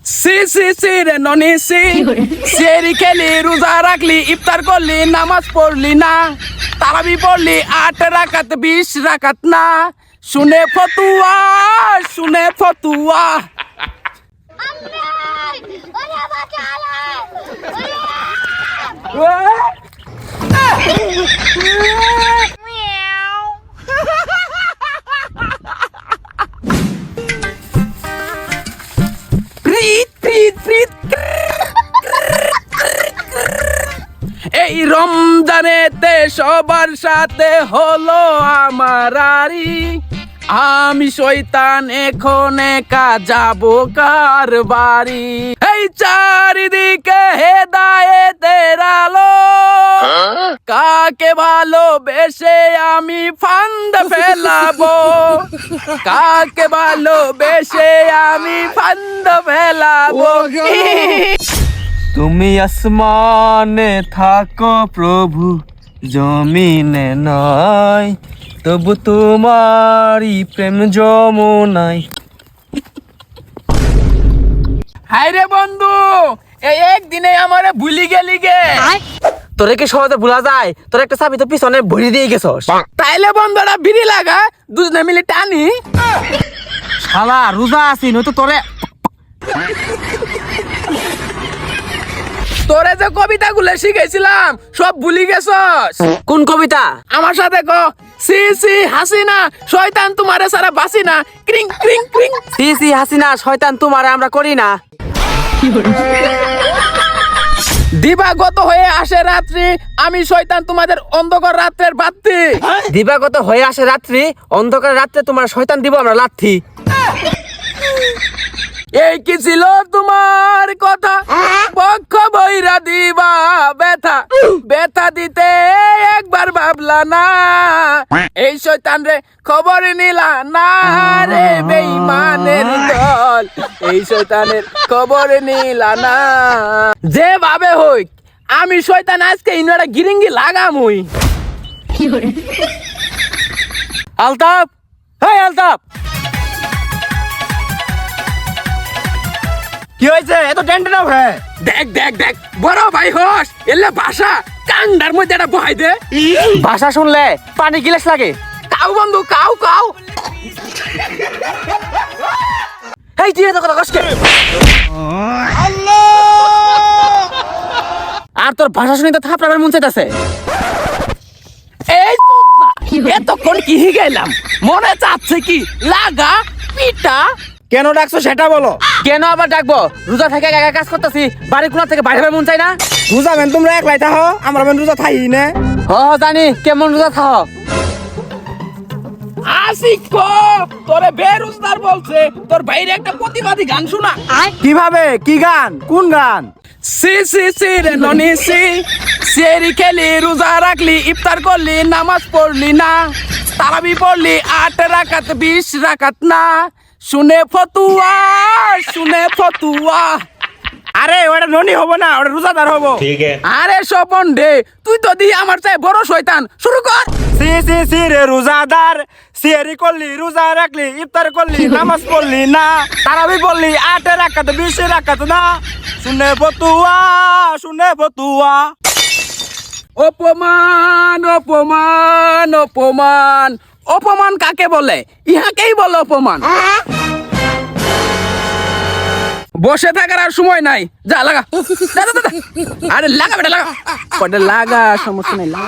C C C রে ননি C সেরি খেলি রোজা রাখলি ইফতার করলি নামাজ পড়লি না তারাবি পড়লি 8 রাকাত 20 রাকাত না শুনে ফতুয়া শুনে ফতুয়া এই রমজানেতে সবার সাথে হলো আমার আরি আমি শয়তান এখন একা যাব কার বাড়ি এই চারিদিকে হেদায়েতের আলো কাকে ভালোবেসে আমি ফান্দে ফেলাবো কাকে ভালোবেসে আমি ফান্দে ফেলাবো তুমি আসমানে থাকো প্রভু জমিনে নয় তবু তোমারই প্রেম যমুনায় হায় রে বন্ধু এই একদিনে আমারে ভুলি গেলি গে তোরে কি সহজে ভুলা যায়? তোর একটা চাবি তো পিছনে ভরি দিয়ে গেছস। তাইলে বন্ধুরা বিড়ি লাগা দুজনে মিলে টানি শালা রোজা আছি নয়তো তোরে তোরে যে কবিতাগুলো শিখাইছিলাম সব ভুলি গেছস। কোন কবিতা? আমার সাথে ক সি সি হাসিনা শয়তান তোমারে সারা বাসি না ক্রিং ক্রিং ক্রিং সি সি হাসিনা শয়তান তোমারে আমরা করি না। দিবাগত হয়ে আসে রাত্রি আমি শয়তান তোমাদের অন্ধকার রাত্রের বাতি দিবাগত হয়ে আসে রাত্রি অন্ধকার রাত্রে তোমার শয়তান দিব আমরা লাথি। এই কি ছিল তোমার কথা পক্ষ বইরা দিবা ব্যথা ব্যথা দিতে একবার ভাবলা না এই শয়তান রে খবর নিলা না রে বেঈমানের দল এই শয়তানের খবর নিলা না যেভাবে হইক আমি শয়তান আজকে ইনারা গিরিঙ্গি লাগামুই। আলতাপ, হেই আলতাপ, কি হয়েছে? এত টেনশন হবে? দেখ দেখ দেখ বড় ভাই হোস এলে ভাষা কান্ডার মধ্যে একটা বহাই দে ভাষা শুনলে পানি গিলাস লাগে। কাউ বন্ধু কাউ কাউ এই তুই এত কথা কসকে? আর তোর ভাষা শুনে তো থাপড়াবার মন চাইতাছে। এই এতক্ষণ কি গেলাম মনে চাচ্ছে কি লাগা পিটা কেন ডাকছো সেটা বলো। কেন আবার ডাকবো? রোজা থেকে একা কাজ করতেছি, বাড়ি কোনা থেকে বাইরে মন চাই না। রোজা বেন তোমরা একলাই থাকো, আমরা বেন রোজা থাকি না। জানি কেমন রোজা থাও। আসিক তোরে বেরোজগার বলছে তোর বাইরে একটা প্রতিবাদী গান শোনা। কিভাবে? কি গান? কোন গান? সি সি সি রে ননি সি সেরি খেলি রোজা রাখলি ইফতার করলি নামাজ পড়লি না তারাবি পড়লি 8 রাকাত 20 রাকাত না শুনে ফতুয়া শুনে ফতুয়া। আরে ওটা ননি হবো না, ওটা রোজাদার হবো। আরে স্বপন ডে তুই তো দি আমার চাই বড় শয়তান শুরু কর। সি সি সি রে রোজাদার সিয়ারি করলি রোজা রাখলি ইফতার করলি নামাজ পড়লি না তারাবি পড়লি 8 রাকাত 20 রাকাত না শুনে ফতুয়া শুনে ফতুয়া। অপমান অপমান অপমান অপমান কাকে বলে? ইহাকেই বলে অপমান। বসে থাকার আর সময় নাই, যা লাগা। যা, যা, যা। আরে লাগা বেটা লাগা কটা লাগা সমস্যা নাই লাগা।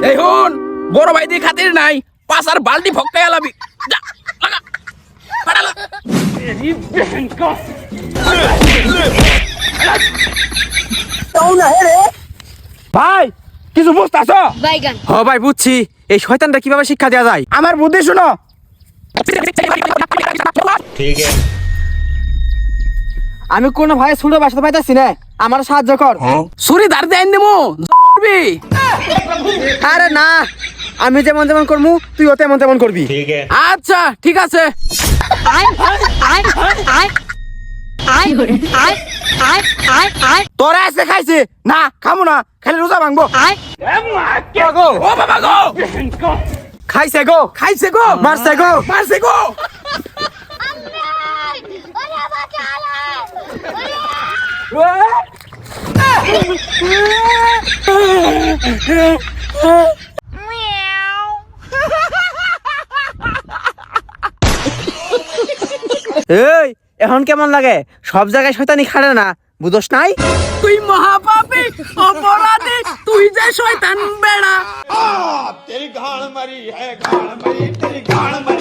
এই হন বড় ভাই দিয়ে খাতির নাই পাশার বালতি ফক্কাই আলাবি। যা লাগা বেটা লাগা। ভাই কিছু বুঝতাছ? হ ভাই বুঝছি, এই শয়তানটা কিভাবে শিক্ষা দেওয়া যায়। আমার বুদ্ধি শুনো। আমি কোনো ভাই ছুটে বাসাতে পাইতাছি না, আমার সাহায্য কর। সুরি ধার দেন দিমু করবি। আরে না, আমি যেমন যেমন করবো তুইও তেমন তেমন করবি। আচ্ছা ঠিক আছে। তোরা এসে খাইছে না, খামু না, খালি রোজা ভাঙবো। ও বাবা গো খাইছে গো খাইছে গো মারছে গো মারছে গো এই এখন কেমন লাগে সব জায়গায় শয়তানি খাড়ে না বুঝোস নাই তুই মহাপাপী অপরাধী তুই যে শয়তান বেড়া तेरी गाड़ मरी है गाड़ मरी तेरी गाड़ मरी